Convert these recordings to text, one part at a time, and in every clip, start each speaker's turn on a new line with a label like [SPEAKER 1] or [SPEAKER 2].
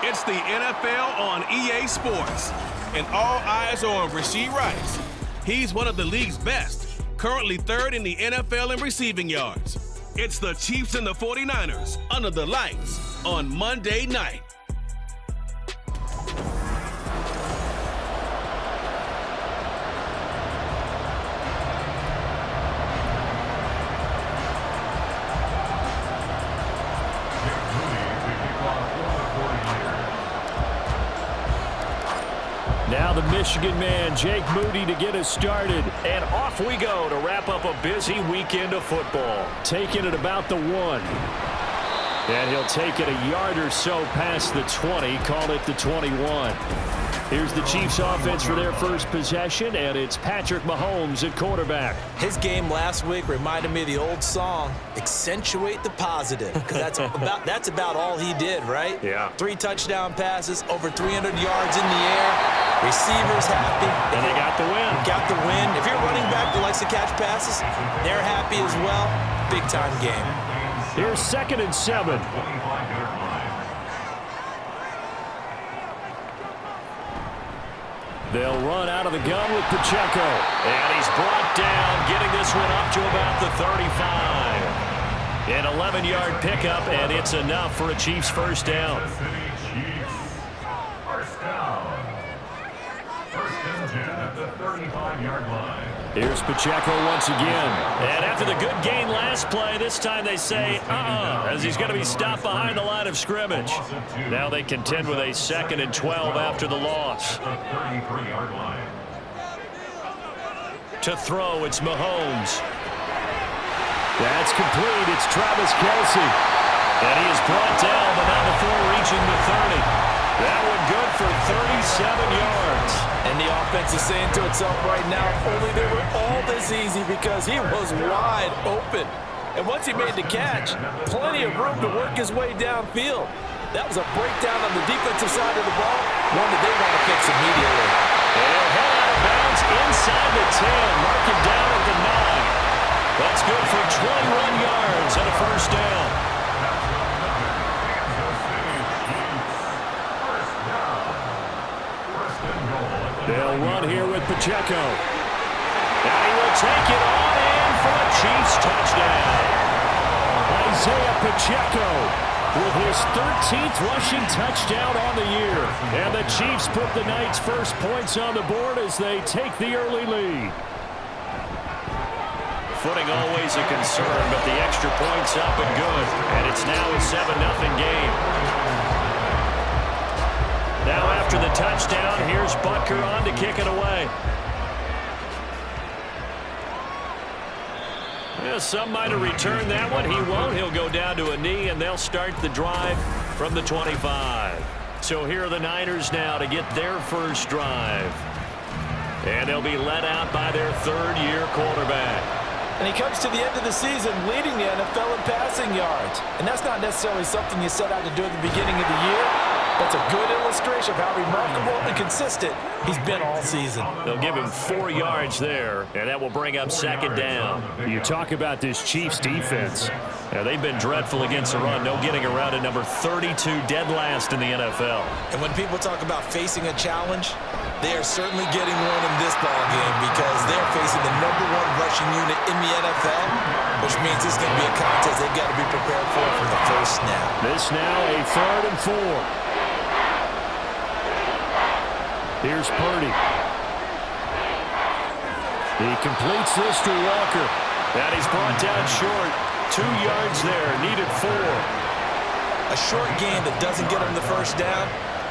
[SPEAKER 1] It's the NFL on EA Sports, and all eyes are on Rashee Rice. He's one of the league's best, currently third in the NFL in receiving yards. It's the Chiefs and the 49ers under the lights on Monday night.
[SPEAKER 2] Now the Michigan man, Jake Moody, to get us started. And off we go to wrap up a busy weekend of football. Taking it about the 1. And he'll take it a yard or so past the 20, call it the 21. Here's the Chiefs offense for their first possession, and it's Patrick Mahomes at quarterback.
[SPEAKER 3] His game last week reminded me of the old song, accentuate the positive, because that's about all he did, right?
[SPEAKER 2] Yeah.
[SPEAKER 3] 3 touchdown passes, over 300 yards in the air, receivers happy.
[SPEAKER 2] And they got the win.
[SPEAKER 3] Got the win. If you're running back that likes to catch passes, they're happy as well. Big-time game.
[SPEAKER 2] Here's 2nd and 7. They'll run out of the gun with Pacheco. And he's brought down, getting this one up to about the 35. An 11-yard pickup, and it's enough for a Chiefs first down.
[SPEAKER 4] First and 10 at the 35-yard line.
[SPEAKER 2] Here's Pacheco once again. And after the good gain last play, this time they say, as he's going to be stopped behind the line of scrimmage. Now they contend with a 2nd and 12 after the loss. To throw, it's Mahomes. That's complete. It's Travis Kelce. And he is brought down, but not before reaching the 30. That one good for 37 yards.
[SPEAKER 3] And the offense is saying to itself right now, only they were all this easy because he was wide open. And once he made the catch, plenty of room to work his way downfield. That was a breakdown on the defensive side of the ball, one that they want to fix immediately.
[SPEAKER 2] And he'll head out of bounds inside the 10, mark him down at the 9. That's good for 21 yards and a first down. They'll run here with Pacheco. And he will take it on in for a Chiefs touchdown. Isaiah Pacheco with his 13th rushing touchdown on the year. And the Chiefs put the night's first points on the board as they take the early lead. Footing always a concern, but the extra point's up and good. And it's now a 7-0 game. Now after the touchdown, here's Butker on to kick it away. Yeah, some might have returned that one. He won't. He'll go down to a knee, and they'll start the drive from the 25. So here are the Niners now to get their first drive. And they'll be led out by their third-year quarterback.
[SPEAKER 3] And he comes to the end of the season leading the NFL in passing yards. And that's not necessarily something you set out to do at the beginning of the year. That's a good illustration of how remarkable and consistent he's been all season.
[SPEAKER 2] They'll give him 4 yards there, and that will bring up 2nd down. You talk about this Chiefs defense. Yeah, they've been dreadful against the run. No getting around at number 32, dead last in the NFL.
[SPEAKER 3] And when people talk about facing a challenge, they are certainly getting one in this ball game because they're facing the #1 rushing unit in the NFL, which means this is going to be a contest they've got to be prepared for from the first snap.
[SPEAKER 2] This now a 3rd and 4. Here's Purdy. He completes this to Walker. And he's brought down short. 2 yards there, needed 4.
[SPEAKER 3] A short game that doesn't get him the first down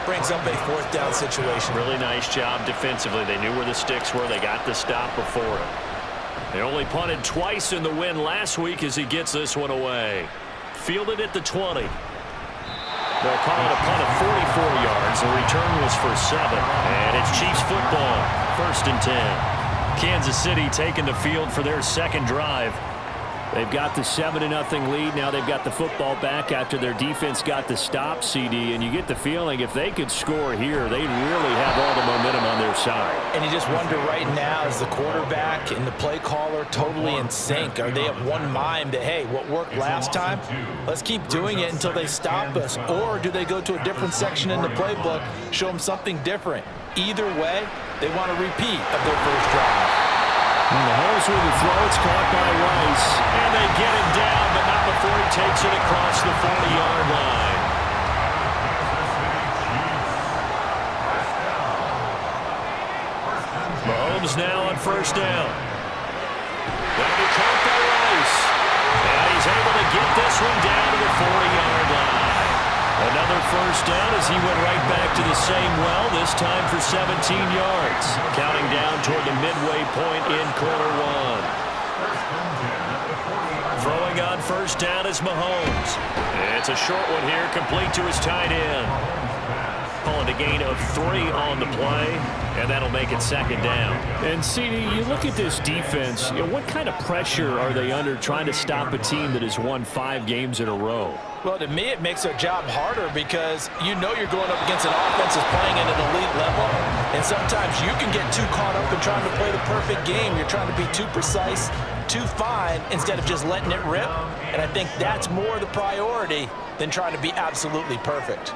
[SPEAKER 3] brings up a 4th down situation.
[SPEAKER 2] Really nice job defensively. They knew where the sticks were. They got the stop before him. They only punted twice in the win last week as he gets this one away. Fielded at the 20. They'll call it a punt of 44 yards. The return was for 7. And it's Chiefs football, 1st and 10. Kansas City taking the field for their second drive. They've got the 7-0 lead. Now they've got the football back after their defense got the stop, CD. And you get the feeling if they could score here, they'd really have all the momentum on their side.
[SPEAKER 3] And you just wonder right now, is the quarterback and the play caller totally in sync? Are they of one mind that, hey, what worked last time, let's keep doing it until they stop us? Or do they go to a different section in the playbook, show them something different? Either way, they want a repeat of their first drive.
[SPEAKER 2] Mahomes with the throw. It's caught by Rice. And they get him down, but not before he takes it across the 40-yard line. Mahomes now on first down. That'll be caught by Rice. And he's able to get this one down to the 40-yard line. Another first down as he went right back to the same well, this time for 17 yards. Counting down toward the midway point in quarter one. Throwing on first down is Mahomes. It's a short one here, complete to his tight end. Calling a gain of 3 on the play, and that'll make it second down. And, CD, you look at this defense, what kind of pressure are they under trying to stop a team that has won 5 games in a row?
[SPEAKER 3] Well, to me, it makes their job harder because you know you're going up against an offense that's playing at an elite level, and sometimes you can get too caught up in trying to play the perfect game. You're trying to be too precise, too fine, instead of just letting it rip, and I think that's more the priority than trying to be absolutely perfect.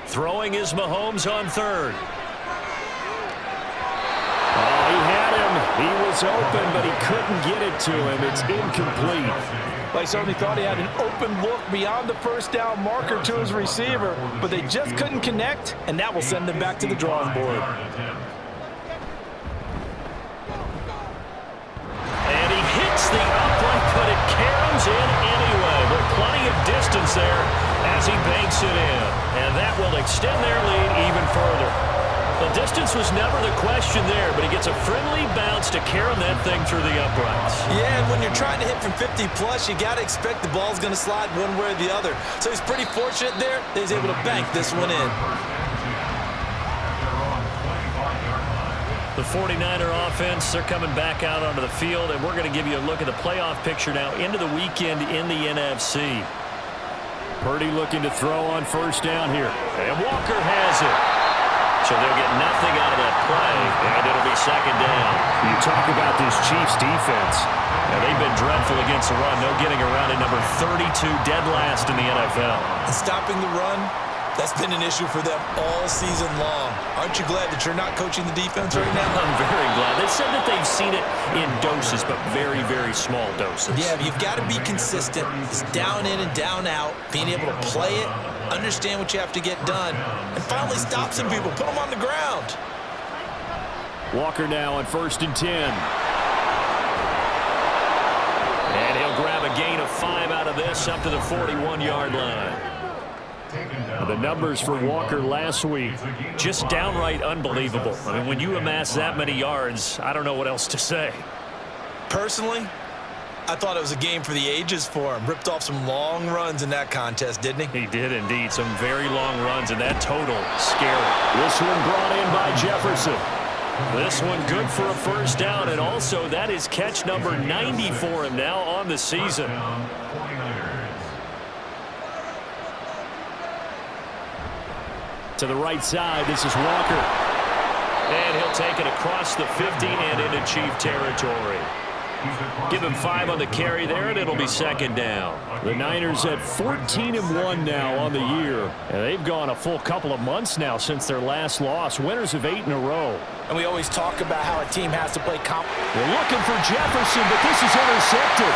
[SPEAKER 2] Throwing is Mahomes on third. Oh, he had him. He was open, but he couldn't get it to him. It's incomplete.
[SPEAKER 3] Well, he certainly thought he had an open look beyond the first down marker to his receiver, but they just couldn't connect, and that will send them back to the drawing board.
[SPEAKER 2] And he hits the upright, but it caroms in anyway. But plenty of distance there as he banks it in. And that will extend their lead even further. The distance was never the question there, but he gets a friendly bounce to carom that thing through the uprights.
[SPEAKER 3] Yeah, and when you're trying to hit from 50-plus, you got to expect the ball's going to slide one way or the other. So he's pretty fortunate there that he's able to bank this one in.
[SPEAKER 2] The 49er offense, they're coming back out onto the field, and we're going to give you a look at the playoff picture now into the weekend in the NFC. Purdy looking to throw on first down here. And Walker has it. So they'll get nothing out of that play, and it'll be second down. You talk about this Chiefs defense. And they've been dreadful against the run. No getting around it. Number 32, dead last in the NFL.
[SPEAKER 3] And stopping the run, that's been an issue for them all season long. Aren't you glad that you're not coaching the defense right now?
[SPEAKER 2] I'm very glad. They said that they've seen it in doses, but very, very small doses.
[SPEAKER 3] Yeah, you've got to be consistent. It's down in and down out, being able to play it, understand what you have to get done, and finally stop some people, put them on the ground.
[SPEAKER 2] Walker now on 1st and 10. And he'll grab a gain of 5 out of this up to the 41-yard line. The numbers for Walker last week, just downright unbelievable. I mean, when you amass that many yards, I don't know what else to say.
[SPEAKER 3] Personally, I thought it was a game for the ages for him. Ripped off some long runs in that contest, didn't he?
[SPEAKER 2] He did indeed. Some very long runs, and that total, scary. This one brought in by Jefferson. This one good for a first down, and also that is catch number 90 for him now on the season. To the right side, this is Walker. And he'll take it across the 50 and into Chief territory. Give him 5 on the carry there, and it'll be second down. The Niners at 14-1 now on the year. And they've gone a full couple of months now since their last loss. Winners of 8 in a row.
[SPEAKER 3] And we always talk about how a team has to play
[SPEAKER 2] We're looking for Jefferson, but this is intercepted.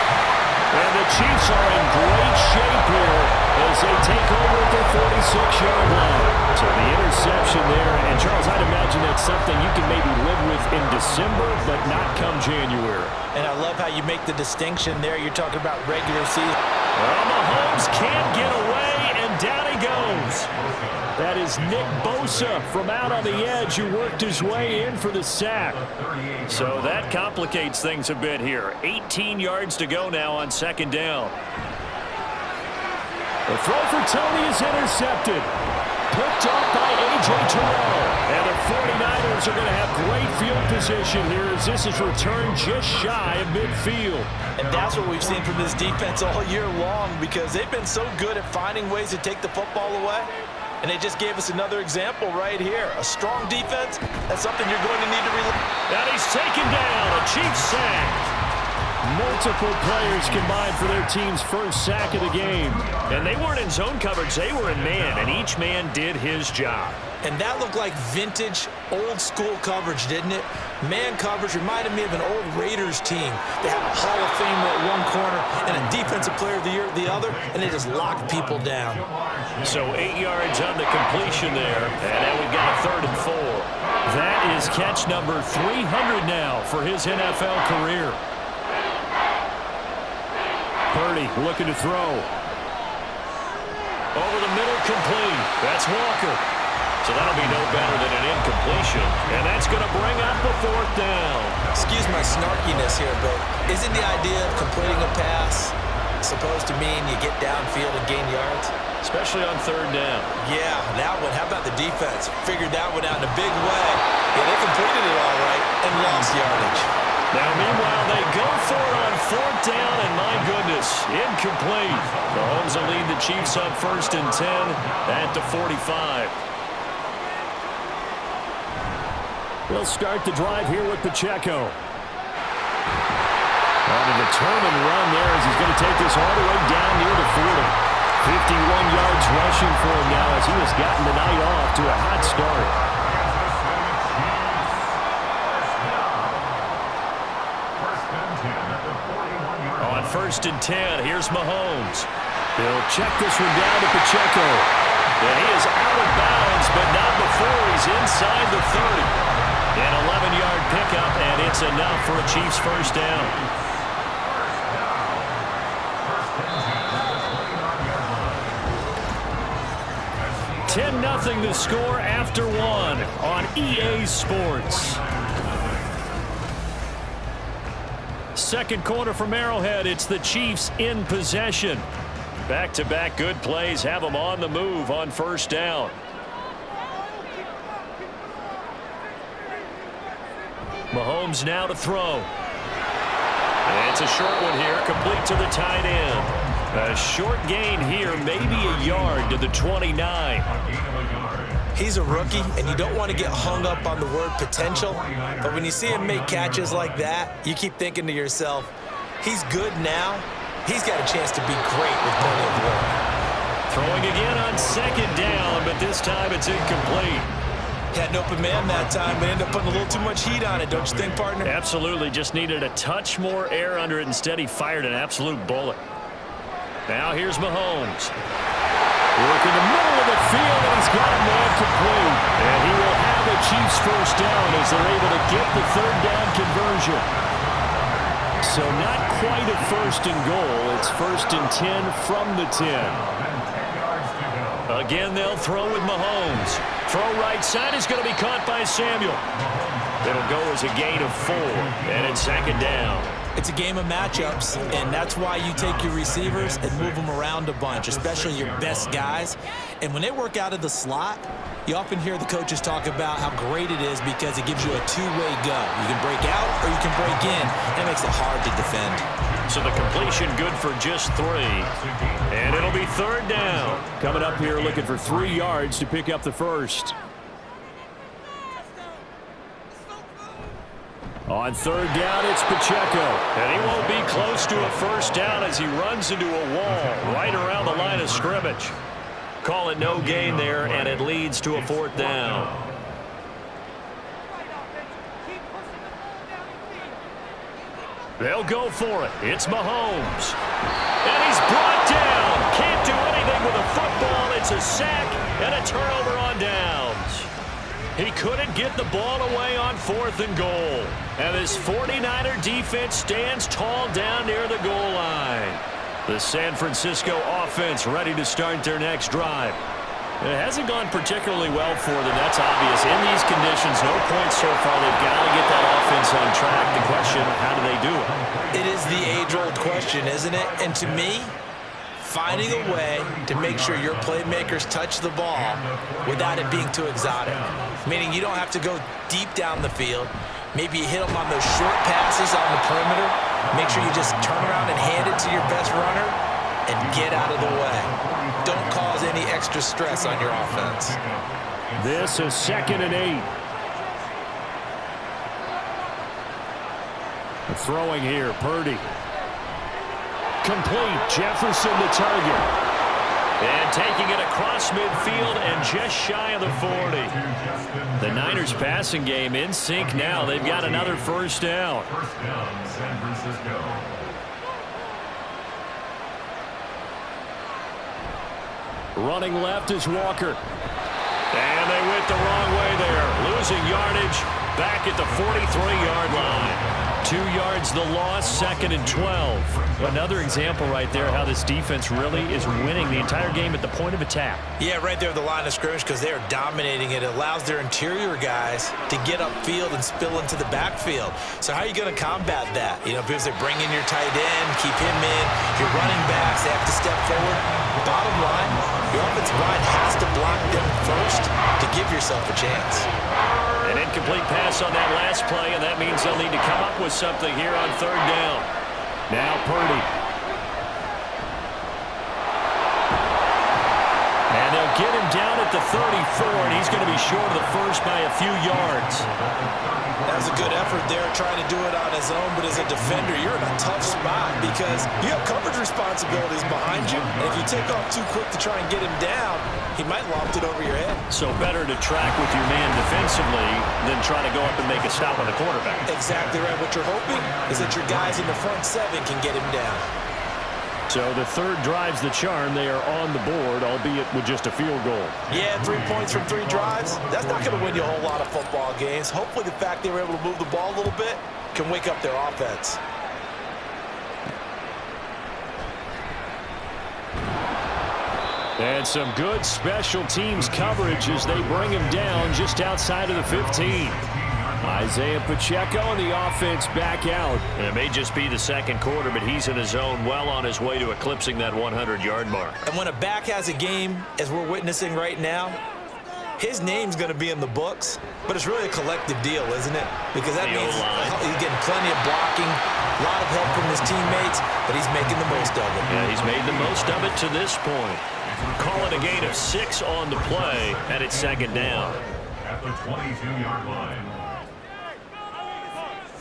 [SPEAKER 2] And the Chiefs are in great shape here as they take over at their 46-yard line. So the interception there, and Charles, I'd imagine that's something you can maybe live with in December, but not come January.
[SPEAKER 3] And I love how you make the distinction there. You're talking about regular season.
[SPEAKER 2] Well, Mahomes can't get away, and down he goes. That is Nick Bosa from out on the edge who worked his way in for the sack. So that complicates things a bit here. 18 yards to go now on second down. The throw for Tony is intercepted. picked off by A.J. Terrell. And the 49ers are going to have great field position here as this is returned just shy of midfield.
[SPEAKER 3] And that's what we've seen from this defense all year long because they've been so good at finding ways to take the football away. And they just gave us another example right here. A strong defense, that's something you're going to need to rely on.
[SPEAKER 2] And he's taken down, a Chiefs sack. Multiple players combined for their team's first sack of the game. And they weren't in zone coverage, they were in man, and each man did his job.
[SPEAKER 3] And that looked like vintage, old-school coverage, didn't it? Man coverage reminded me of an old Raiders team. They had a Hall of Famer at one corner and a Defensive Player of the Year at the other, and they just locked people down.
[SPEAKER 2] So 8 yards on the completion there, and now we've got a 3rd and 4. That is catch number 300 now for his NFL career. Purdy looking to throw. Over the middle, complete. That's Walker. So that'll be no better than an incompletion. And that's going to bring up the 4th down.
[SPEAKER 3] Excuse my snarkiness here, but isn't the idea of completing a pass supposed to mean you get downfield and gain yards?
[SPEAKER 2] Especially on 3rd down.
[SPEAKER 3] Yeah, that one. How about the defense? Figured that one out in a big way. Yeah, they completed it all right and lost yardage.
[SPEAKER 2] Now, meanwhile, they go for it on 4th down, and my goodness, incomplete. Mahomes will lead the Chiefs up 1st and 10 at the 45. They'll start the drive here with Pacheco. On a determined run there as he's going to take this all the way down near the 40. 51 yards rushing for him now as he has gotten the night off to a hot start. On 1st and 10, here's Mahomes. He'll check this one down to Pacheco. And he is out of bounds, but not before he's inside the 30. An 11-yard pickup, and it's enough for a Chiefs first down. 10-0 the score after 1 on EA Sports. Second quarter from Arrowhead. It's the Chiefs in possession. Back-to-back good plays have them on the move on 1st down. Mahomes now to throw. And it's a short one here, complete to the tight end. A short gain here, maybe a yard to the 29.
[SPEAKER 3] He's a rookie, and you don't want to get hung up on the word potential. But when you see him make catches like that, you keep thinking to yourself, he's good now. He's got a chance to be great with plenty of work.
[SPEAKER 2] Throwing again on 2nd down, but this time it's incomplete.
[SPEAKER 3] Had an open man that time, but ended up putting a little too much heat on it, don't you think, partner?
[SPEAKER 2] Absolutely. Just needed a touch more air under it. Instead, he fired an absolute bullet. Now here's Mahomes. Working the middle of the field, and he's got a man complete. And he will have the Chiefs first down as they're able to get the 3rd down conversion. So not quite a 1st and goal. It's 1st and 10 from the 10. Again, they'll throw with Mahomes. Throw right side is going to be caught by Samuel. It'll go as a gain of 4, and it's 2nd down.
[SPEAKER 3] It's a game of matchups, and that's why you take your receivers and move them around a bunch, especially your best guys. And when they work out of the slot, you often hear the coaches talk about how great it is because it gives you a two-way go. You can break out or you can break in, and it makes it hard to defend.
[SPEAKER 2] So the completion good for just 3. And it'll be 3rd down. Coming up here looking for 3 yards to pick up the 1st. On 3rd down, it's Pacheco. And he won't be close to a 1st down as he runs into a wall right around the line of scrimmage. Call it no gain there, and it leads to a 4th down. They'll go for it. It's Mahomes. And he's brought down. Can't do anything with a football. It's a sack and a turnover on downs. He couldn't get the ball away on 4th and goal. And this 49er defense stands tall down near the goal line. The San Francisco offense ready to start their next drive. It hasn't gone particularly well for them, that's obvious. In these conditions, no points so far. They've got to get that offense on track. The question, how do they do it?
[SPEAKER 3] It is the age-old question, isn't it? And to me, finding a way to make sure your playmakers touch the ball without it being too exotic. Meaning you don't have to go deep down the field. Maybe you hit them on those short passes on the perimeter. Make sure you just turn around and hand it to your best runner and get out of the way. Don't cause any extra stress on your offense.
[SPEAKER 2] This is 2nd and 8. Throwing here, Purdy. Complete, Jefferson the target. And taking it across midfield and just shy of the 40. The Niners passing game in sync now. They've got another first down.
[SPEAKER 4] First down, San Francisco.
[SPEAKER 2] Running left is Walker. And they went the wrong way there. Losing yardage back at the 43-yard line. 2 yards the loss, 2nd and 12. Another example right there how this defense really is winning the entire game at the point of attack.
[SPEAKER 3] Yeah, right there at the line of scrimmage because they are dominating it. It allows their interior guys to get upfield and spill into the backfield. So how are you going to combat that? You know, because they bring in your tight end, keep him in, your running backs, they have to step forward. Bottom line, your offensive line has to block them first to give yourself a chance.
[SPEAKER 2] An incomplete pass on that last play, and that means they'll need to come up with something here on 3rd down. Now Purdy. And they'll get him down at the 34, and he's going to be short of the first by a few yards.
[SPEAKER 3] That was a good effort there trying to do it on his own, but as a defender, you're in a tough spot because you have coverage responsibilities behind you, and if you take off too quick to try and get him down, he might loft it over your head.
[SPEAKER 2] So better to track with your man defensively than try to go up and make a stop on the quarterback.
[SPEAKER 3] Exactly right. What you're hoping is that your guys in the front 7 can get him down.
[SPEAKER 2] So the 3rd drives the charm. They are on the board, albeit with just a field goal.
[SPEAKER 3] Yeah, 3 points from 3 drives. That's not going to win you a whole lot of football games. Hopefully the fact they were able to move the ball a little bit can wake up their offense.
[SPEAKER 2] And some good special teams coverage as they bring him down just outside of the 15. Isaiah Pacheco and the offense back out. And it may just be the 2nd quarter, but he's in his zone well on his way to eclipsing that 100-yard mark.
[SPEAKER 3] And when a back has a game, as we're witnessing right now, his name's going to be in the books, but it's really a collective deal, isn't it? Because that means he's getting plenty of blocking, a lot of help from his teammates, but he's making the most of it.
[SPEAKER 2] Yeah, he's made the most of it to this point. Call it a gain of 6 on the play, and it's 2nd down.
[SPEAKER 4] At the 22-yard line.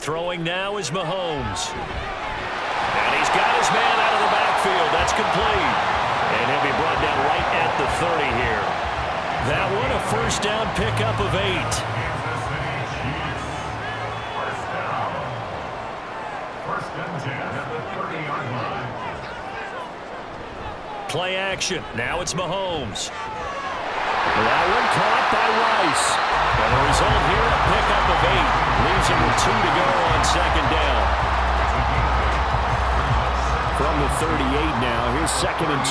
[SPEAKER 2] Throwing now is Mahomes. And he's got his man out of the backfield. That's complete. And he'll be brought down right at the 30 here. That one a first down pickup of 8.
[SPEAKER 4] First and 10 at the 30-yard line.
[SPEAKER 2] Play action. Now it's Mahomes. That one caught by Rice. And the result here, a pickup of 8. Leaves him with 2 to go on 2nd down. From the 38 now, here's 2nd and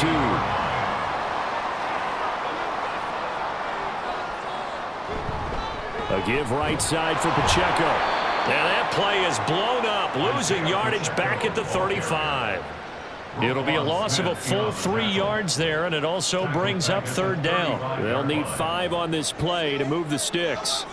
[SPEAKER 2] 2. A give right side for Pacheco. And that play is blown up, losing yardage back at the 35. It'll be a loss of a full 3 yards there, and it also brings up 3rd down. They'll need 5 on this play to move the sticks.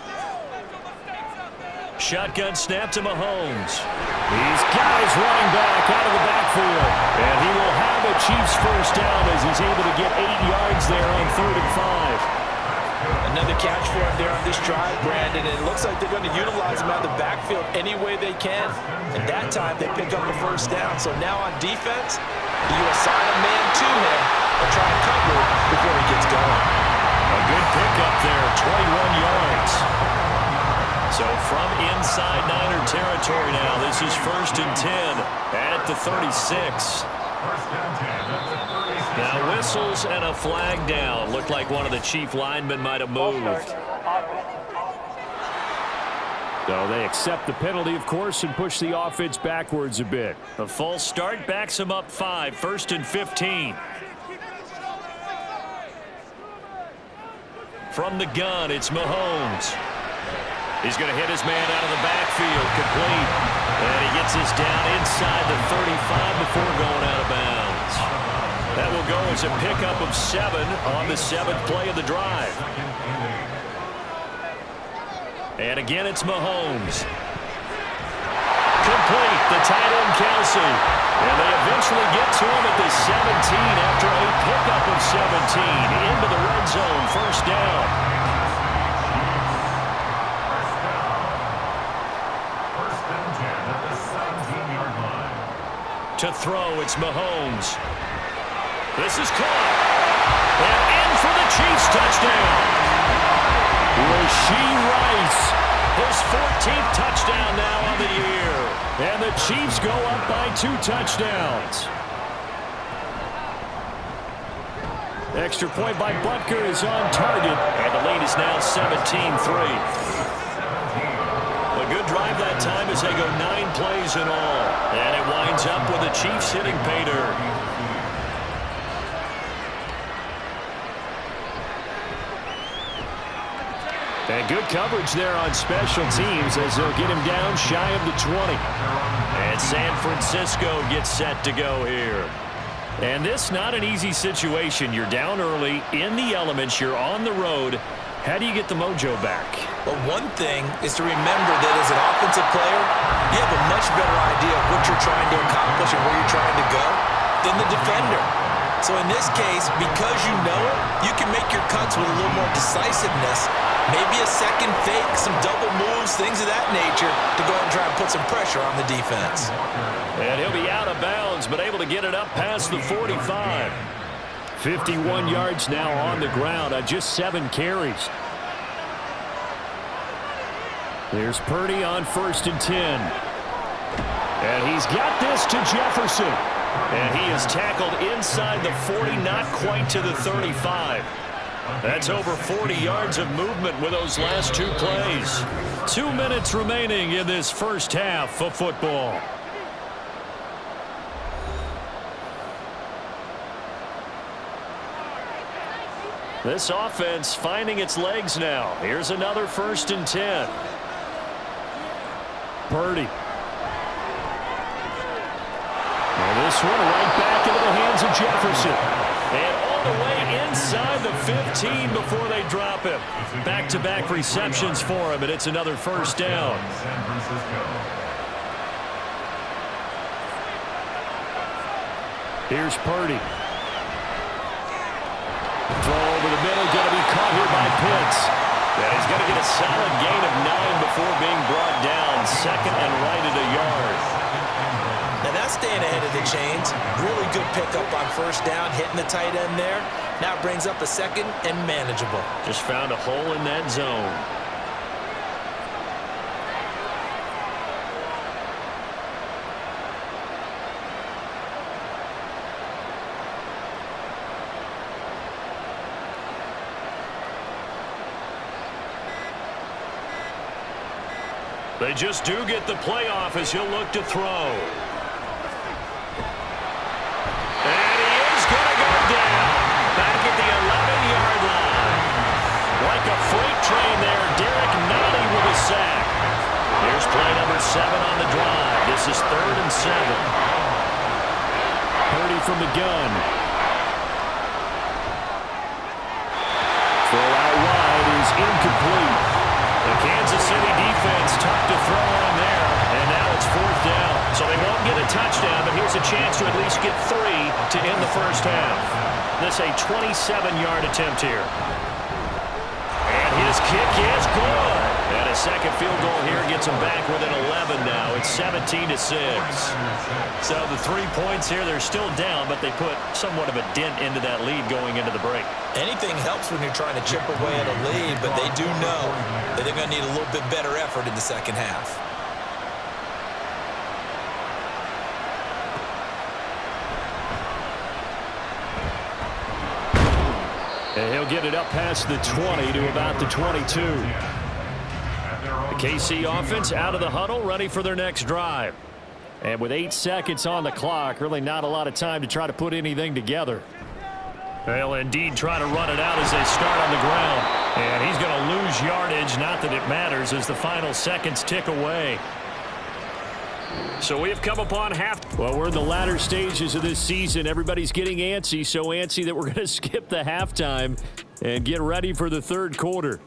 [SPEAKER 2] Shotgun snap to Mahomes. He's got his running back out of the backfield. And he will have a Chiefs first down as he's able to get 8 yards there on 3rd and 5.
[SPEAKER 3] Another catch for him there on this drive, Brandon. And it looks like they're going to utilize him out of the backfield any way they can. And that time they pick up the first down. So now on defense, you assign a man to him and try and cover it before he gets going.
[SPEAKER 2] A good pickup there, 21 yards. So from inside Niner territory now, this is 1st and 10 at the 36. Now whistles and a flag down. Looked like one of the Chief linemen might have moved. So they accept the penalty, of course, and push the offense backwards a bit. A false start backs them up 5, 1st and 15. From the gun, it's Mahomes. He's going to hit his man out of the backfield, complete. And he gets this down inside the 35 before going out of bounds. That will will go as a pickup of 7 on the 7th play of the drive. And again, it's Mahomes. Complete, the tight end Kelsey. And they eventually get to him at the 17 after a pickup of 17 into the red zone, first down.
[SPEAKER 4] First and 10 at the 17-yard line.
[SPEAKER 2] To throw, it's Mahomes. This is caught. And in for the Chiefs touchdown. Rashee Rice, his 14th touchdown now on the year. And the Chiefs go up by 2 touchdowns. Extra point by Butker is on target. And the lead is now 17-3. A good drive that time as they go 9 plays in all. And it winds up with the Chiefs hitting pay dirt. And good coverage there on special teams as they'll get him down shy of the 20. And San Francisco gets set to go here. And this not an easy situation. You're down early, in the elements, you're on the road. How do you get the mojo back?
[SPEAKER 3] Well, one thing is to remember that as an offensive player, you have a much better idea of what you're trying to accomplish and where you're trying to go than the defender. So in this case, because you know it, you can make your cuts with a little more decisiveness. Maybe a second fake, some double moves, things of that nature to go and try and put some pressure on the defense.
[SPEAKER 2] And he'll be out of bounds, but able to get it up past the 45. 51 yards now on the ground on just 7 carries. There's Purdy on 1st and 10. And he's got this to Jefferson. And he is tackled inside the 40, not quite to the 35. That's over 40 yards of movement with those last 2 plays. 2 minutes remaining in this first half of football. This offense finding its legs now. Here's another 1st and 10. Purdy. And this one right back into the hands of Jefferson. And all the way inside the 15 before they drop him. Back-to-back receptions for him, and it's another first down.
[SPEAKER 4] San Francisco.
[SPEAKER 2] Here's Purdy. Throw over the middle, going to be caught here by Pitts. And he's going to get a solid gain of 9 before being brought down. 2nd and right at a yard.
[SPEAKER 3] Now that's staying ahead of the chains. Really good pickup on 1st down, hitting the tight end there. Now brings up a 2nd and manageable.
[SPEAKER 2] Just found a hole in that zone. They just do get the playoff as he'll look to throw. And he is going to go down. Back at the 11-yard line. Like a freight train there, Derek Notty with a sack. Here's play number 7 on the drive. This is 3rd and 7. Purdy from the gun. Throw out wide is incomplete. The Kansas City defense tough to throw on there, and now it's 4th down. So they won't get a touchdown, but here's a chance to at least get 3 to end the first half. This a 27-yard attempt here. And his kick is good. And a second field goal here gets him back within 11 now. It's 17-6. So the 3 points here, they're still down, but they put somewhat of a dent into that lead going into the break.
[SPEAKER 3] Anything helps when you're trying to chip away at a lead, but they do know that they're going to need a little bit better effort in the second half.
[SPEAKER 2] And he'll get it up past the 20 to about the 22. The KC offense out of the huddle, ready for their next drive. And with 8 seconds on the clock, really not a lot of time to try to put anything together. They'll indeed try to run it out as they start on the ground. And he's going to lose yardage, not that it matters, as the final seconds tick away. So we have come upon half. Well, we're in the latter stages of this season. Everybody's getting antsy, so antsy that we're going to skip the halftime and get ready for the third quarter.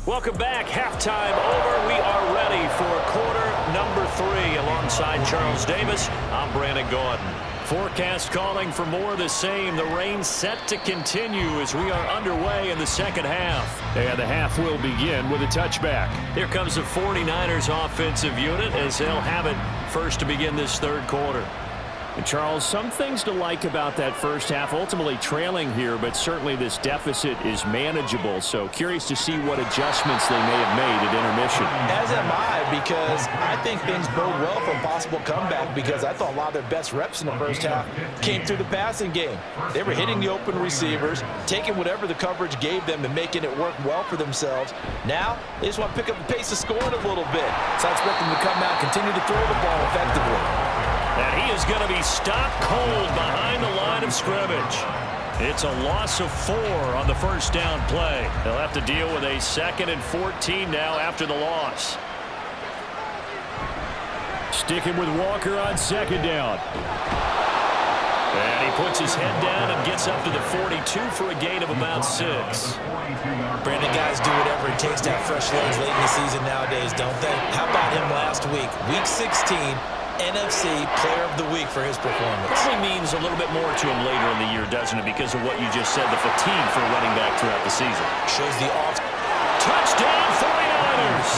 [SPEAKER 2] Welcome back. Halftime over. We are ready for quarter number 3. Alongside Charles Davis, I'm Brandon Gordon. Forecast calling for more of the same. The rain set to continue as we are underway in the second half. And the half will begin with a touchback. Here comes the 49ers offensive unit as they'll have it first to begin this third quarter. And Charles, some things to like about that first half, ultimately trailing here, but certainly this deficit is manageable. So curious to see what adjustments they may have made at intermission.
[SPEAKER 3] As am I, because I think things bode well for a possible comeback, because I thought a lot of their best reps in the first half came through the passing game. They were hitting the open receivers, taking whatever the coverage gave them and making it work well for themselves. Now, they just want to pick up the pace of scoring a little bit. So I expect them to come out, continue to throw the ball effectively.
[SPEAKER 2] And he is going to be stopped cold behind the line of scrimmage. It's a loss of 4 on the first down play. They'll have to deal with a 2nd and 14 now after the loss. Sticking with Walker on 2nd down. And he puts his head down and gets up to the 42 for a gain of about 6.
[SPEAKER 3] Brandon, guys do whatever it takes to have fresh legs late in the season nowadays, don't they? How about him last week? Week 16. NFC Player of the Week for his performance.
[SPEAKER 2] Probably means a little bit more to him later in the year, doesn't it? Because of what you just said, the fatigue for running back throughout the season.
[SPEAKER 3] Shows the off.
[SPEAKER 2] Touchdown 49ers!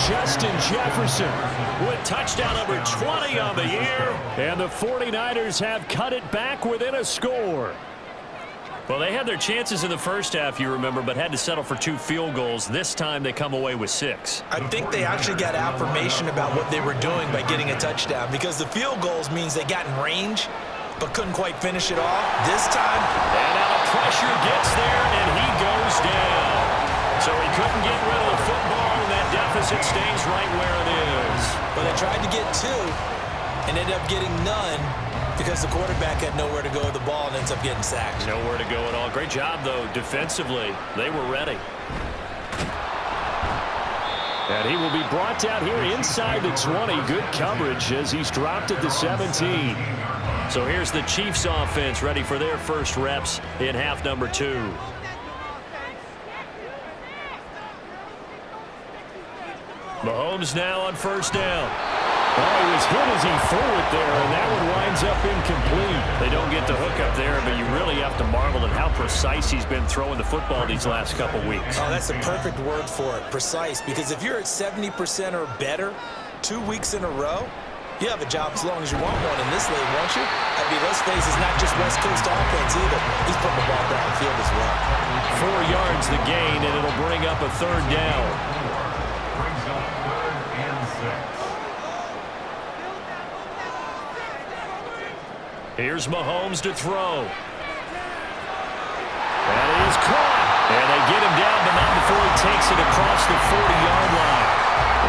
[SPEAKER 2] Justin Jefferson with touchdown number 20 on the year. And the 49ers have cut it back within a score. Well, they had their chances in the first half, you remember, but had to settle for 2 field goals. This time they come away with 6.
[SPEAKER 3] I think they actually got affirmation about what they were doing by getting a touchdown, because the field goals means they got in range but couldn't quite finish it off. This time,
[SPEAKER 2] and now the pressure gets there, and he goes down. So he couldn't get rid of the football, and that deficit stays right where it is.
[SPEAKER 3] But they tried to get 2 and ended up getting none, because the quarterback had nowhere to go with the ball and ends up getting sacked.
[SPEAKER 2] Nowhere to go at all. Great job, though, defensively. They were ready. And he will be brought down here inside the 20. Good coverage as he's dropped at the 17. So here's the Chiefs offense ready for their first reps in half number 2. Mahomes now on first down. Oh, he was hit as he threw it there, and that one winds up incomplete. They don't get the hook up there, but you really have to marvel at how precise he's been throwing the football these last couple weeks.
[SPEAKER 3] Oh, that's the perfect word for it, precise, because if you're at 70% or better 2 weeks in a row, you have a job as long as you want one in this league, won't you? I mean, let's face it, it's not just West Coast offense either. He's putting the ball downfield as well.
[SPEAKER 2] 4 yards the gain, and it'll bring up a 3rd down.
[SPEAKER 4] Brings up 3rd and 6.
[SPEAKER 2] Here's Mahomes to throw. And he is caught. And they get him down, but not before he takes it across the 40-yard line.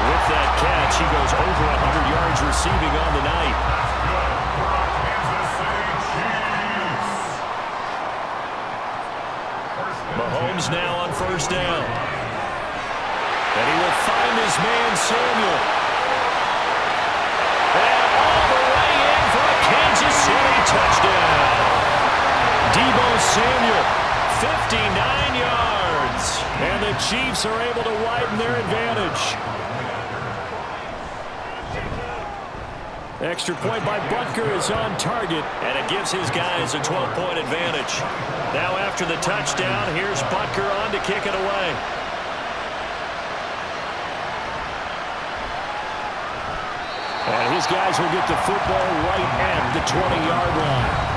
[SPEAKER 2] With that catch, he goes over 100 yards receiving on the night. Mahomes now on first down. And he will find his man, Samuel. And all the way in for a Kansas City touchdown. Deebo Samuel, 59 yards. And the Chiefs are able to widen their advantage. Extra point by Butker is on target, and it gives his guys a 12-point advantage. Now after the touchdown, here's Butker on to kick it away. And his guys will get the football right at the 20-yard line.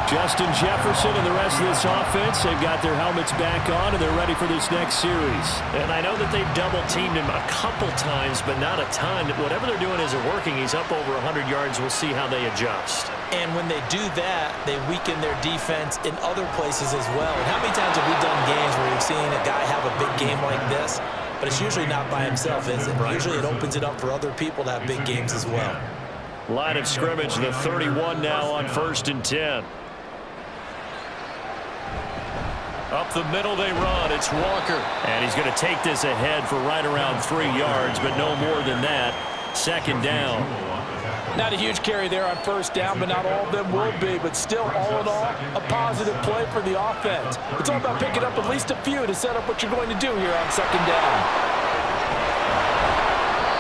[SPEAKER 2] Justin Jefferson and the rest of this offense, they've got their helmets back on, and they're ready for this next series. And I know that they've double-teamed him a couple times, but not a ton. Whatever they're doing isn't working. He's up over 100 yards. We'll see how they adjust.
[SPEAKER 3] And when they do that, they weaken their defense in other places as well. And how many times have we done games where we've seen a guy have a big game like this, but it's usually not by himself, is it? Usually it opens it up for other people to have big games as well.
[SPEAKER 2] Line of scrimmage, the 31 now on 1st and 10. Up the middle they run. It's Walker. And he's going to take this ahead for right around 3 yards, but no more than that. 2nd down.
[SPEAKER 3] Not a huge carry there on 1st down, but not all of them will be. But still, all in all, a positive play for the offense. It's all about picking up at least a few to set up what you're going to do here on 2nd down.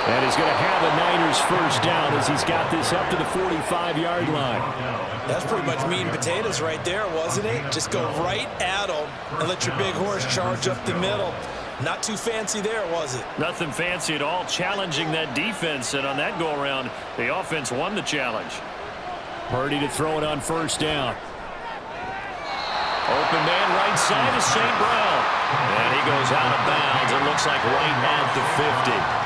[SPEAKER 2] And he's going to have a Niners 1st down as he's got this up to the 45-yard line.
[SPEAKER 3] That's pretty much meat and potatoes right there, wasn't it? Just go right at them and let your big horse charge up the middle. Not too fancy there, was it?
[SPEAKER 2] Nothing fancy at all, challenging that defense. And on that go-around, the offense won the challenge. Purdy to throw it on 1st down. Open man right side is St. Brown. And he goes out of bounds. It looks like right at the 50.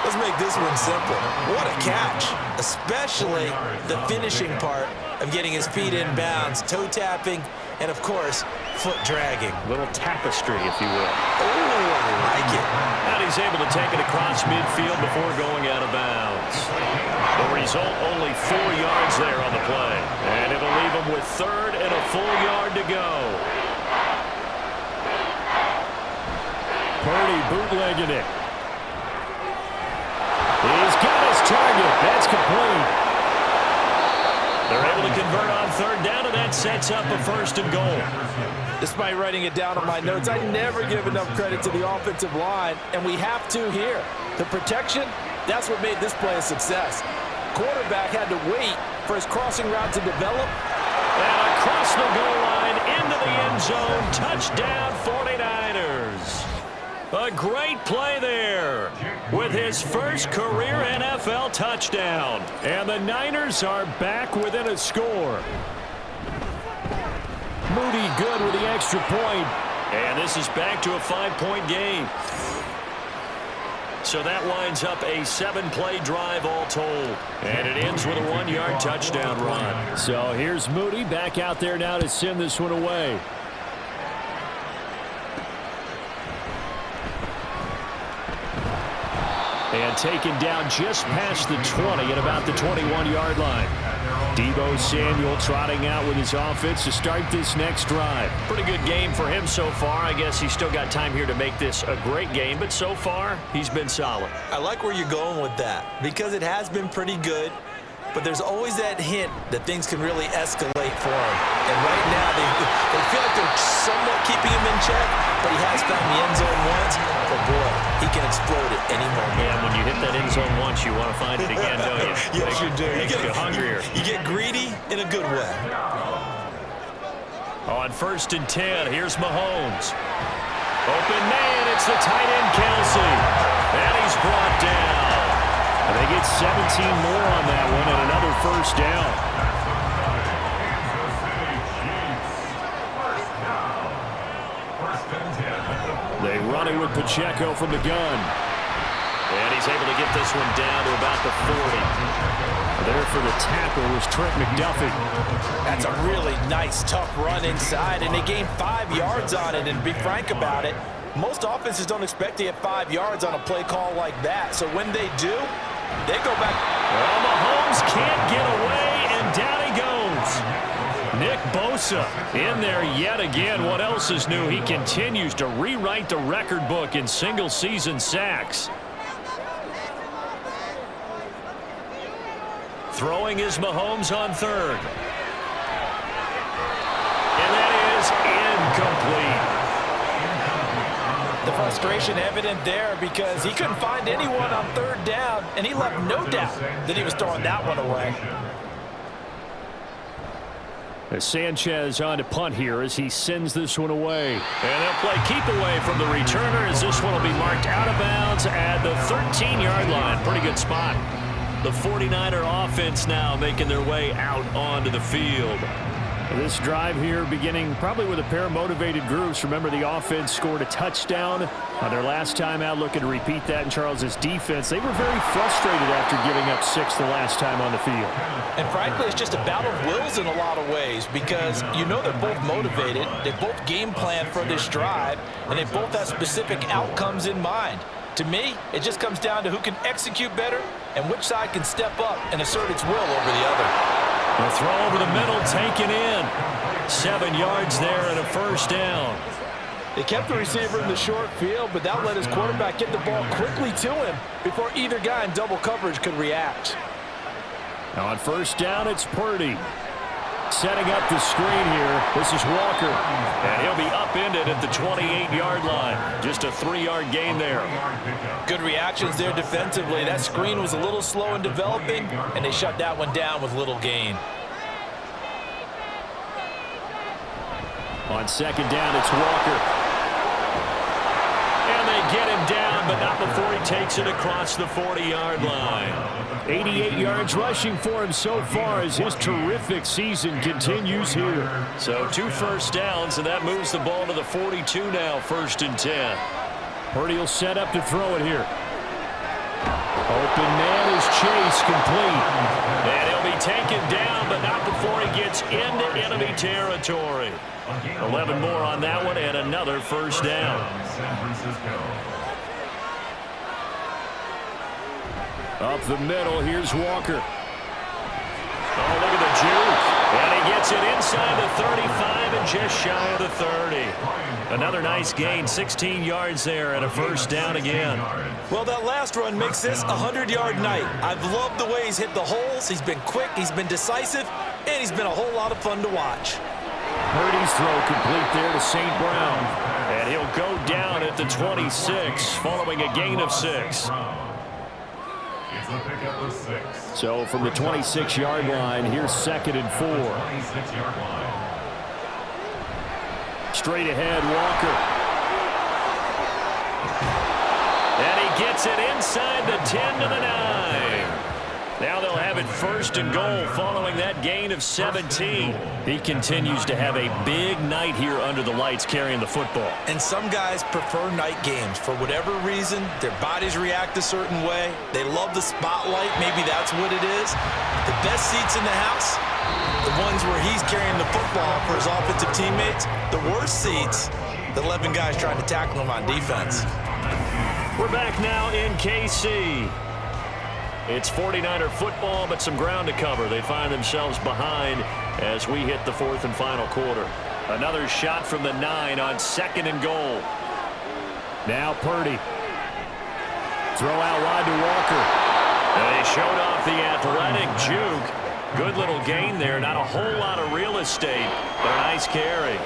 [SPEAKER 3] Let's make this one simple. What a catch, especially the finishing part of getting his feet in bounds, toe tapping, and of course, foot dragging.
[SPEAKER 2] Little tapestry, if you will.
[SPEAKER 3] Ooh, I like it.
[SPEAKER 2] And he's able to take it across midfield before going out of bounds. The result, only 4 yards there on the play. And it'll leave him with 3rd and a full yard to go. Purdy bootlegging it. He's got his target. That's complete. They're able to convert on 3rd down, and that sets up a 1st and goal.
[SPEAKER 3] Despite writing it down on my notes, I never give enough credit to the offensive line, and we have to here. The protection, that's what made this play a success. Quarterback had to wait for his crossing route to develop.
[SPEAKER 2] And across the goal line, into the end zone, touchdown 49ers. A great play there with his first career NFL touchdown. And the Niners are back within a score. Moody good with the extra point. And this is back to a 5-point game. So that winds up a 7-play drive all told. And it ends with a 1-yard touchdown run. So here's Moody back out there now to send this one away. And taken down just past the 20 at about the 21-yard line. Deebo Samuel trotting out with his offense to start this next drive. Pretty good game for him so far. I guess he's still got time here to make this a great game, but so far, he's been solid.
[SPEAKER 3] I like where you're going with that because it has been pretty good, but there's always that hint that things can really escalate for him. And right now, they feel like they're somewhat keeping him in check, but he has found the end zone once. But boy, he can explode at any moment.
[SPEAKER 2] Yeah, when you hit that end zone once, you want to find it again, don't you?
[SPEAKER 3] Yes, you do.
[SPEAKER 2] Makes you hungrier.
[SPEAKER 3] You get greedy in a good way.
[SPEAKER 2] On 1st and 10, here's Mahomes. Open man, it's the tight end Kelsey. And he's brought down. And they get 17 more on that one and another 1st down. They run it with Pacheco from the gun. And he's able to get this one down to about the 40. There for the tackle was Trent McDuffie.
[SPEAKER 3] That's a really nice, tough run inside, and they gained 5 yards on it. And to be frank about it, most offenses don't expect to get 5 yards on a play call like that. So when they do, they go back.
[SPEAKER 2] Well, Mahomes can't get away, and down he goes. Nick Bosa in there yet again. What else is new? He continues to rewrite the record book in single-season sacks. Throwing is Mahomes on 3rd. And that is incomplete.
[SPEAKER 3] The frustration evident there because he couldn't find anyone on 3rd down, and he left no doubt that he was throwing that one away.
[SPEAKER 2] As Sanchez on to punt here as he sends this one away. And they'll play keep away from the returner as this one will be marked out of bounds at the 13-yard line. Pretty good spot. The 49er offense now making their way out onto the field. This drive here beginning probably with a pair of motivated groups. Remember, the offense scored a touchdown on their last time out, looking to repeat that in Charles' defense. They were very frustrated after giving up 6 the last time on the field.
[SPEAKER 3] And frankly, it's just a battle of wills in a lot of ways because you know they're both motivated, they both game plan for this drive, and they both have specific outcomes in mind. To me, it just comes down to who can execute better and which side can step up and assert its will over the other.
[SPEAKER 2] The throw over the middle, taken in. 7 yards there and a first down.
[SPEAKER 3] They kept the receiver in the short field, but that let his quarterback get the ball quickly to him before either guy in double coverage could react.
[SPEAKER 2] Now on first down, it's Purdy. Setting up the screen here. This is Walker. And he'll be upended at the 28-yard line. Just a 3-yard gain there.
[SPEAKER 3] Good reactions there defensively. That screen was a little slow in developing, and they shut that one down with little gain.
[SPEAKER 2] On second down, it's Walker. And they get him down, but not before he takes it across the 40-yard line. 88 yards rushing for him so far as his terrific season continues here. So 2 first downs, and that moves the ball to the 42 now, 1st and 10. Purdy will set up to throw it here. Open man is Chase, complete. And he'll be taken down, but not before he gets into enemy territory. 11 more on that one, and another first down. Up the middle, here's Walker. Oh, look at the juke. And he gets it inside the 35 and just shy of the 30. Another nice gain, 16 yards there and a first down again.
[SPEAKER 3] Well, that last run makes this a 100-yard night. I've loved the way he's hit the holes. He's been quick, he's been decisive, and he's been a whole lot of fun to watch.
[SPEAKER 2] Purdy's throw complete there to St. Brown. And he'll go down at the 26 following a gain of 6. So from the 26-yard line, here's 2nd and 4. Straight ahead, Walker. And he gets it inside the 10 to the 9. Now they'll have it 1st and goal following that gain of 17. He continues to have a big night here under the lights carrying the football.
[SPEAKER 3] And some guys prefer night games. For whatever reason, their bodies react a certain way. They love the spotlight. Maybe that's what it is. The best seats in the house, the ones where he's carrying the football for his offensive teammates. The worst seats, the 11 guys trying to tackle him on defense.
[SPEAKER 2] We're back now in KC. It's 49er football, but some ground to cover. They find themselves behind as we hit the 4th and final quarter. Another shot from the 9 on 2nd and goal. Now Purdy. Throw out wide to Walker. And they showed off the athletic juke. Good little gain there. Not a whole lot of real estate, but a nice carry.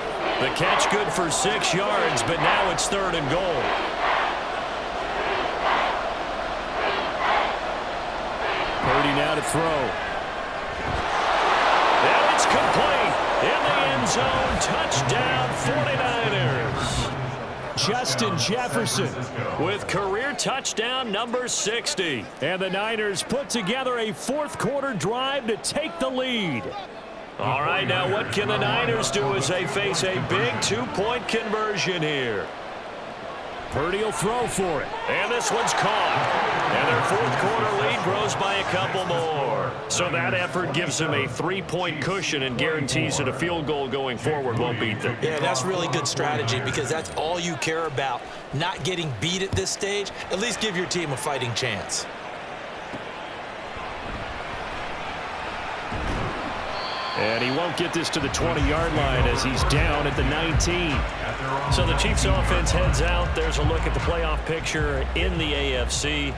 [SPEAKER 2] The catch good for 6 yards, but now it's 3rd and goal. Purdy now to throw. And it's complete. In the end zone. Touchdown 49ers. Justin Jefferson with career touchdown number 60. And the Niners put together a 4th quarter drive to take the lead. All right, now what can the Niners do as they face a big 2-point conversion here? Purdy will throw for it. And this one's caught. And their 4th quarter lead grows by a couple more. So that effort gives them a 3-point cushion and guarantees that a field goal going forward won't beat them.
[SPEAKER 3] Yeah, that's really good strategy because that's all you care about. Not getting beat at this stage. At least give your team a fighting chance.
[SPEAKER 2] And he won't get this to the 20-yard line as he's down at the 19. So the Chiefs offense heads out. There's a look at the playoff picture in the AFC.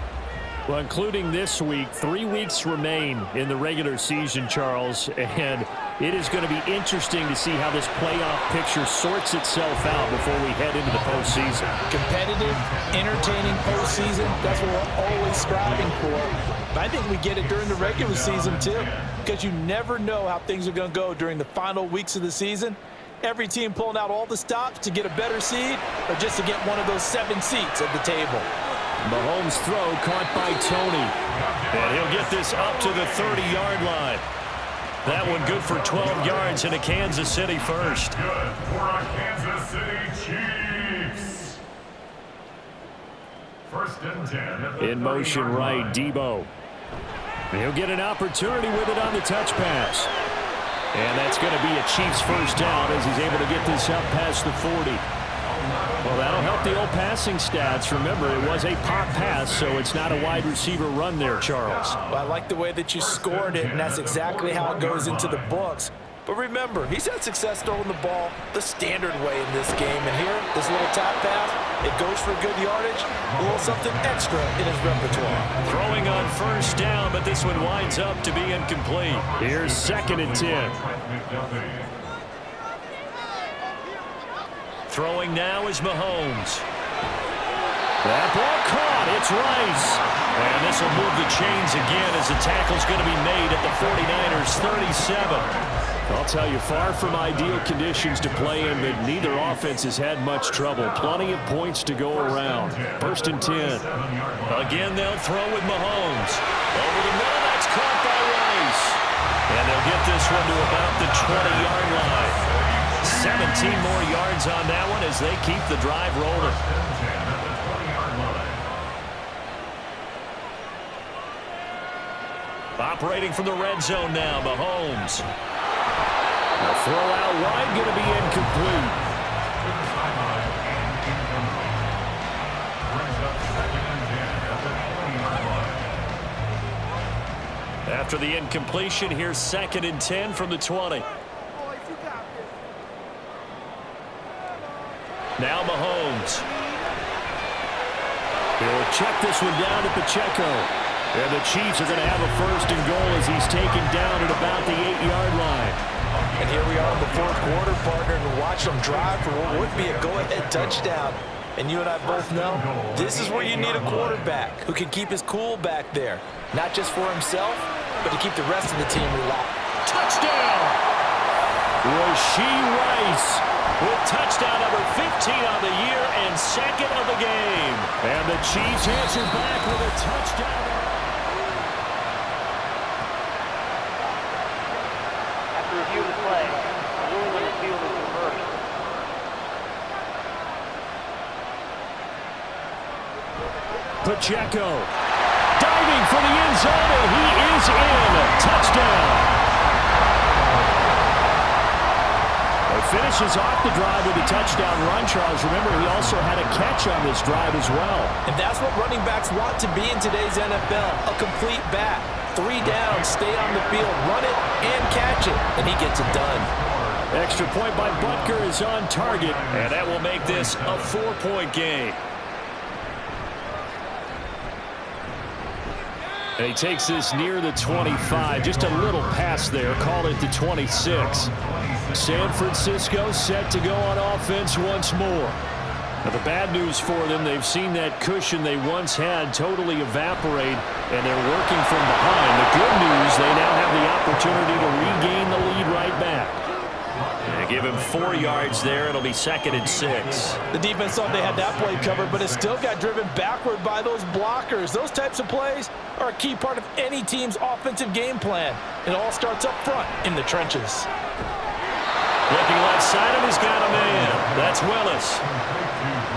[SPEAKER 2] Well, including this week, 3 weeks remain in the regular season, Charles, and it is going to be interesting to see how this playoff picture sorts itself out before we head into the postseason.
[SPEAKER 3] Competitive, entertaining postseason, that's what we're always striving for. But I think we get it during the regular season, too, because you never know how things are going to go during the final weeks of the season. Every team pulling out all the stops to get a better seed or just to get one of those 7 seats at the table.
[SPEAKER 2] Mahomes' throw caught by Tony. And he'll get this up to the 30-yard line. That one good for 12 yards and a Kansas City first.
[SPEAKER 4] Good for a Kansas City Chiefs. First and 10 at the
[SPEAKER 2] In motion
[SPEAKER 4] 30-yard
[SPEAKER 2] right,
[SPEAKER 4] line.
[SPEAKER 2] Debo. He'll get an opportunity with it on the touch pass. And that's going to be a Chiefs first down as he's able to get this up past the 40. Well, that'll help the old passing stats. Remember, it was a pop pass, so it's not a wide receiver run there, Charles.
[SPEAKER 3] Well, I like the way that you scored it, and that's exactly how it goes into the books. But remember, he's had success throwing the ball the standard way in this game. And here, this little top pass, it goes for good yardage, a little something extra in his repertoire.
[SPEAKER 2] Throwing on first down, but this one winds up to be incomplete. Here's 2nd and 10. Throwing now is Mahomes. That ball caught. It's Rice. And this will move the chains again as the tackle's going to be made at the 49ers' 37. I'll tell you, far from ideal conditions to play in, but neither offense has had much trouble. Plenty of points to go around. 1st and 10. Again, they'll throw with Mahomes. Over the middle, that's caught by Rice. And they'll get this one to about the 20-yard line. 17 more yards on that one as they keep the drive rolling. Operating from the red zone now, Mahomes. The throw out wide, going to be incomplete. After the incompletion, here's 2nd and 10 from the 20. Now Mahomes. He'll check this one down to Pacheco. And the Chiefs are going to have a 1st and goal as he's taken down at about the 8-yard line.
[SPEAKER 3] And here we are in the 4th quarter, partner, and watch them drive for what would be a go-ahead touchdown. And you and I both know this is where you need a quarterback who can keep his cool back there. Not just for himself, but to keep the rest of the team relaxed.
[SPEAKER 2] Touchdown! Rashee Rice with touchdown number 15 on the year and 2nd of the game. And the Chiefs answer back with a touchdown.
[SPEAKER 5] After review of the play, ruling on the field is reversed.
[SPEAKER 2] Pacheco diving for the end zone, and he is in. Touchdown. Finishes off the drive with a touchdown run, Charles. Remember, he also had a catch on this drive as well.
[SPEAKER 3] And that's what running backs want to be in today's NFL, a complete back. 3 downs, stay on the field, run it, and catch it, and he gets it done.
[SPEAKER 2] Extra point by Butker is on target, and that will make this a 4-point game. And he takes this near the 25. Just a little pass there. Call it the 26. San Francisco set to go on offense once more. Now, the bad news for them, they've seen that cushion they once had totally evaporate, and they're working from behind. The good news, they now have the opportunity to regain the lead right back. And give him 4 yards there. It'll be 2nd and 6.
[SPEAKER 3] The defense thought they had that play covered, but it still got driven backward by those blockers. Those types of plays are a key part of any team's offensive game plan. It all starts up front in the trenches.
[SPEAKER 2] Looking left side, and he's got a man. That's Willis.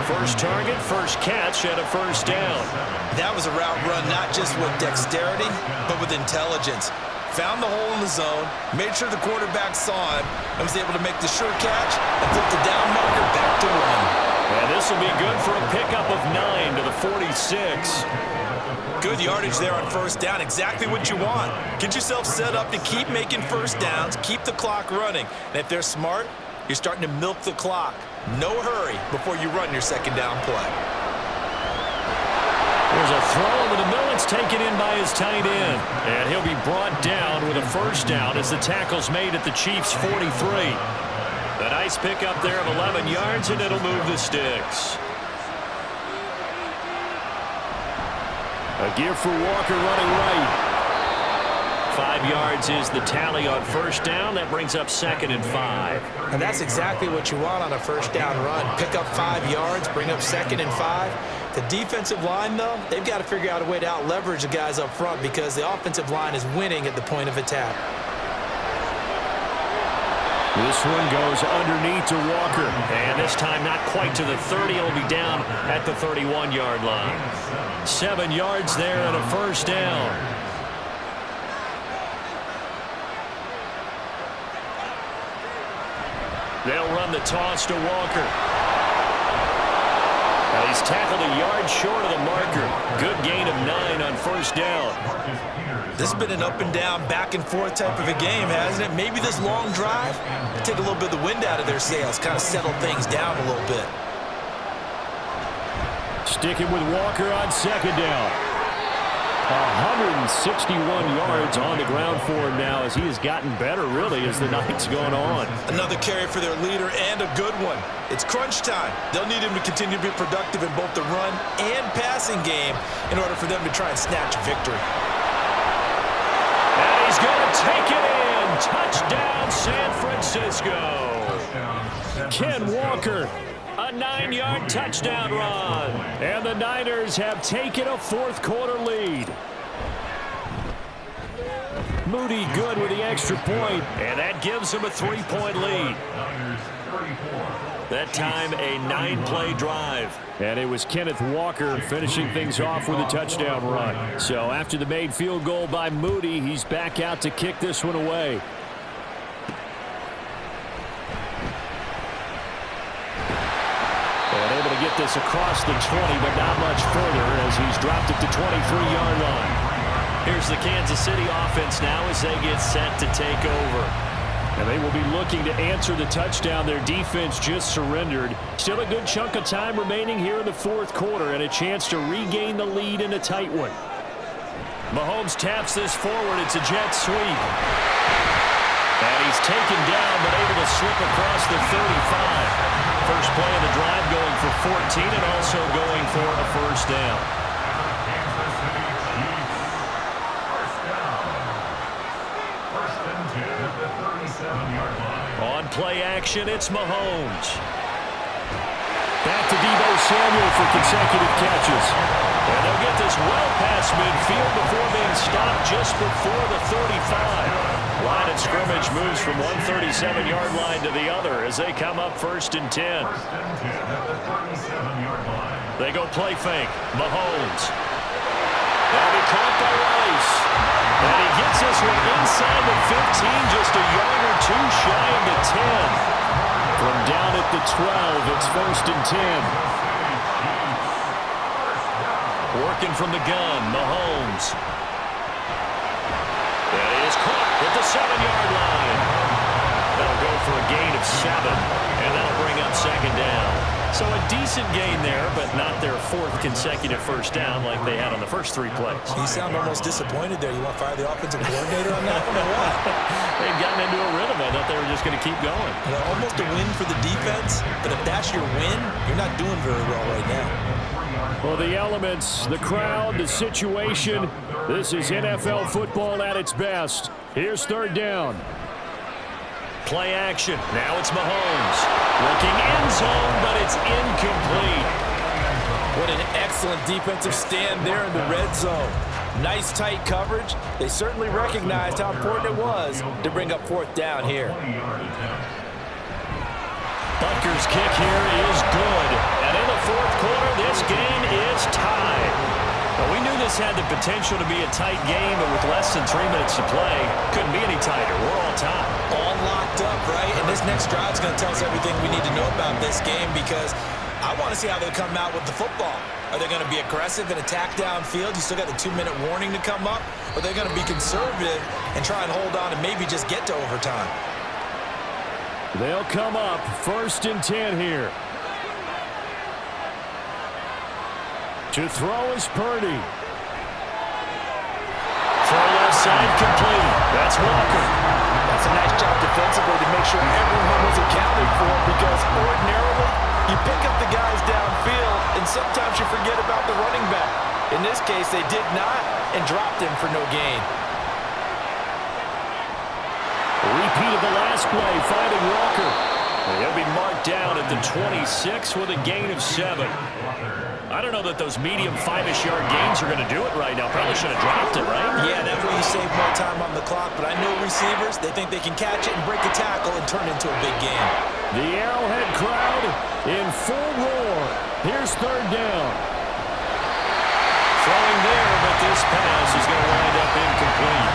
[SPEAKER 2] First target, first catch, and a 1st down.
[SPEAKER 6] That was a route run not just with dexterity, but with intelligence. Found the hole in the zone, made sure the quarterback saw him, and was able to make the sure catch and flip the down marker back to 1.
[SPEAKER 2] And this will be good for a pickup of 9 to the 46.
[SPEAKER 6] Good yardage there on 1st down, exactly what you want. Get yourself set up to keep making 1st downs, keep the clock running. And if they're smart, you're starting to milk the clock. No hurry before you run your 2nd down play.
[SPEAKER 2] There's a throw over the middle. It's taken in by his tight end. And he'll be brought down with a 1st down as the tackle's made at the Chiefs' 43. A nice pickup there of 11 yards, and it'll move the sticks. A give for Walker running right. 5 yards is the tally on 1st down. That brings up 2nd and 5.
[SPEAKER 3] And that's exactly what you want on a 1st down run. Pick up 5 yards, bring up 2nd and 5. The defensive line, though, they've got to figure out a way to out-leverage the guys up front because the offensive line is winning at the point of attack.
[SPEAKER 2] This one goes underneath to Walker. And this time not quite to the 30. It'll be down at the 31-yard line. 7 yards there and a first down. They'll run the toss to Walker. Now he's tackled a yard short of the marker. Good gain of 9 on first down.
[SPEAKER 6] This has been an up and down, back and forth type of a game, hasn't it? Maybe this long drive take a little bit of the wind out of their sails, kind of settle things down a little bit.
[SPEAKER 2] Sticking with Walker on second down. 161 yards on the ground for him now as he has gotten better, really, as the night's gone on.
[SPEAKER 6] Another carry for their leader and a good one. It's crunch time. They'll need him to continue to be productive in both the run and passing game in order for them to try and snatch victory.
[SPEAKER 2] And he's going to take it in. Touchdown, San Francisco. Ken Walker, a 9-yard touchdown run. And the Niners have taken a fourth-quarter lead. Moody good with the extra point, and that gives him a 3-point lead. That time, a 9-play drive. And it was Kenneth Walker finishing things off with a touchdown run. So after the made field goal by Moody, he's back out to kick this one away. And able to get this across the 20, but not much further as he's dropped at the 23-yard line. Here's the Kansas City offense now as they get set to take over. And they will be looking to answer the touchdown. Their defense just surrendered. Still a good chunk of time remaining here in the fourth quarter and a chance to regain the lead in a tight one. Mahomes taps this forward. It's a jet sweep. And he's taken down but able to slip across the 35. First play of the drive going for 14 and also going for a first down. On play action, it's Mahomes. Back to Deebo Samuel for consecutive catches. And they'll get this well past midfield before being stopped just before the 35. Line of scrimmage moves from one 37-yard line to the other as they come up 1st and 10. They go play fake. Mahomes. That'll be caught by Rice. And he gets this one inside the 15, just a yard or two shy of the 10. From down at the 12, it's 1st and 10. Working from the gun, Mahomes. That is caught at the 7-yard line. That'll go for a gain of 7, and that'll bring up second down. So a decent gain there, but not their 4th consecutive first down like they had on the first 3 plays.
[SPEAKER 6] You sound almost disappointed there. You want to fire the offensive coordinator on that one or what?
[SPEAKER 2] They'd gotten into a rhythm. I thought they were just going to keep going.
[SPEAKER 6] You know, almost a win for the defense, but if that's your win, you're not doing very well right now.
[SPEAKER 2] Well, the elements, the crowd, the situation, this is NFL football at its best. Here's 3rd down. Play action. Now it's Mahomes. Looking end zone, but it's incomplete.
[SPEAKER 3] What an excellent defensive stand there in the red zone. Nice tight coverage. They certainly recognized how important it was to bring up 4th down here.
[SPEAKER 2] Butker's kick here is good. And in the 4th quarter, this game is tied. Well, we knew this had the potential to be a tight game, but with less than 3 minutes to play, couldn't be any tighter. We're all tied.
[SPEAKER 6] All locked up, right? And this next drive is going to tell us everything we need to know about this game because I want to see how they come out with the football. Are they going to be aggressive and attack downfield? You still got the 2-minute warning to come up? Or are they going to be conservative and try and hold on and maybe just get to overtime?
[SPEAKER 2] They'll come up 1st and 10 here. To throw is Purdy. Throw left side complete. That's Walker.
[SPEAKER 3] That's a nice job defensively to make sure everyone was accounted for because ordinarily you pick up the guys downfield and sometimes you forget about the running back. In this case, they did not and dropped him for no gain.
[SPEAKER 2] A repeat of the last play, finding Walker. And he'll be marked down at the 26 with a gain of 7. I don't know that those medium 5-ish yard gains are going to do it right now. Probably should have dropped it, right?
[SPEAKER 6] Yeah, that way you save more time on the clock. But I know receivers, they think they can catch it and break a tackle and turn it into a big game.
[SPEAKER 2] The Arrowhead crowd in full roar. Here's 3rd down. Throwing there, but this pass is going to wind up incomplete.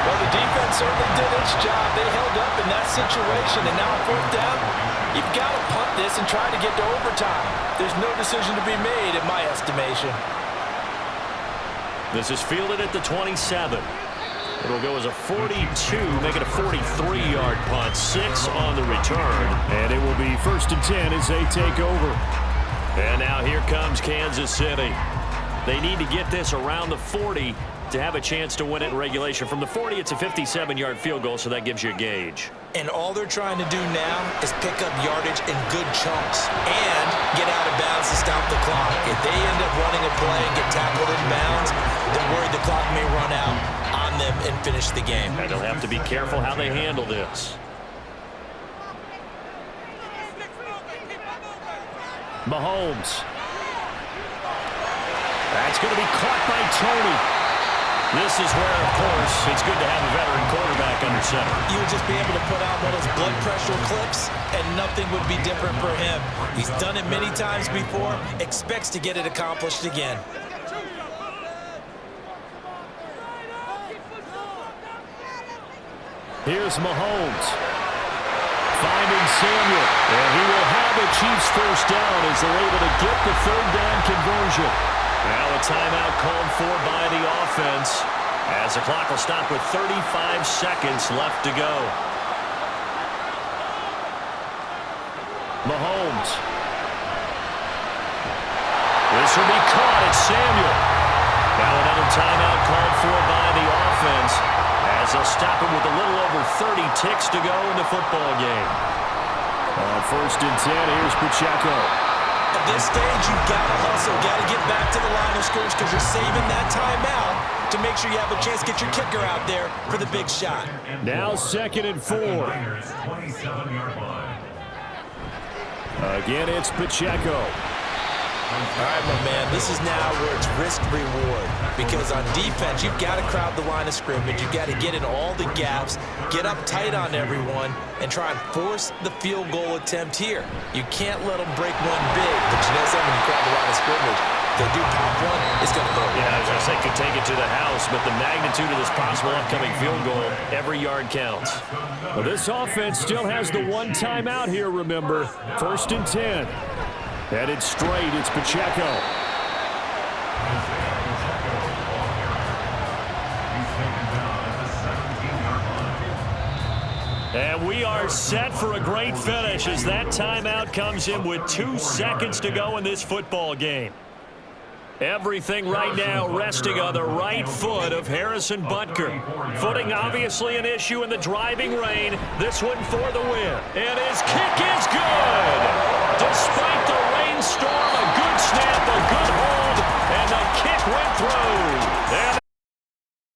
[SPEAKER 3] Well, the defense certainly did its job. They held up in that situation, and now on 4th down, you've got to punt this and try to get to overtime. There's no decision to be made, in my estimation.
[SPEAKER 2] This is fielded at the 27. It'll go as a 42, make it a 43-yard punt, 6 on the return. And it will be 1st and 10 as they take over. And now here comes Kansas City. They need to get this around the 40 to have a chance to win it in regulation. From the 40, it's a 57-yard field goal, so that gives you a gauge.
[SPEAKER 6] And all they're trying to do now is pick up yardage in good chunks and get out of bounds to stop the clock. If they end up running a play and get tackled in bounds, they're worried the clock may run out on them and finish the game.
[SPEAKER 2] And they'll have to be careful how they handle this. Mahomes. That's going to be caught by Tony. This is where, of course, it's good to have a veteran quarterback under center.
[SPEAKER 6] You would just be able to put on one of those blood pressure clips, and nothing would be different for him. He's done it many times before, expects to get it accomplished again.
[SPEAKER 2] Here's Mahomes. Finding Samuel. And he will have the Chiefs 1st down as they're able to get the 3rd down conversion. Now a timeout called for by the offense as the clock will stop with 35 seconds left to go. Mahomes. This will be caught at Samuel. Now another timeout called for by the offense as they'll stop him with a little over 30 ticks to go in the football game. On 1st and 10, here's Pacheco.
[SPEAKER 6] At this stage, you've got to hustle, got to get back to the line of scrimmage because you're saving that timeout to make sure you have a chance to get your kicker out there for the big shot.
[SPEAKER 2] Now 2nd and 4. Again, it's Pacheco.
[SPEAKER 6] All right, my man, this is now where it's risk-reward because on defense, you've got to crowd the line of scrimmage. You've got to get in all the gaps, get up tight on everyone, and try and force the field goal attempt here. You can't let them break one big, but you know something when you crowd the line of scrimmage. If they do pop one, it's going to go.
[SPEAKER 2] Yeah, I was going to say could take it to the house, but the magnitude of this possible upcoming field goal, every yard counts. Well, this offense still has the one timeout here, remember. 1st and 10. Headed straight, it's Pacheco. And we are set for a great finish as that timeout comes in with 2 seconds to go in this football game. Everything right now resting on the right foot of Harrison Butker. Footing obviously an issue in the driving rain. This one for the win. And his kick is good. Despite the rainstorm, a good snap, a good hold, and the kick went through. And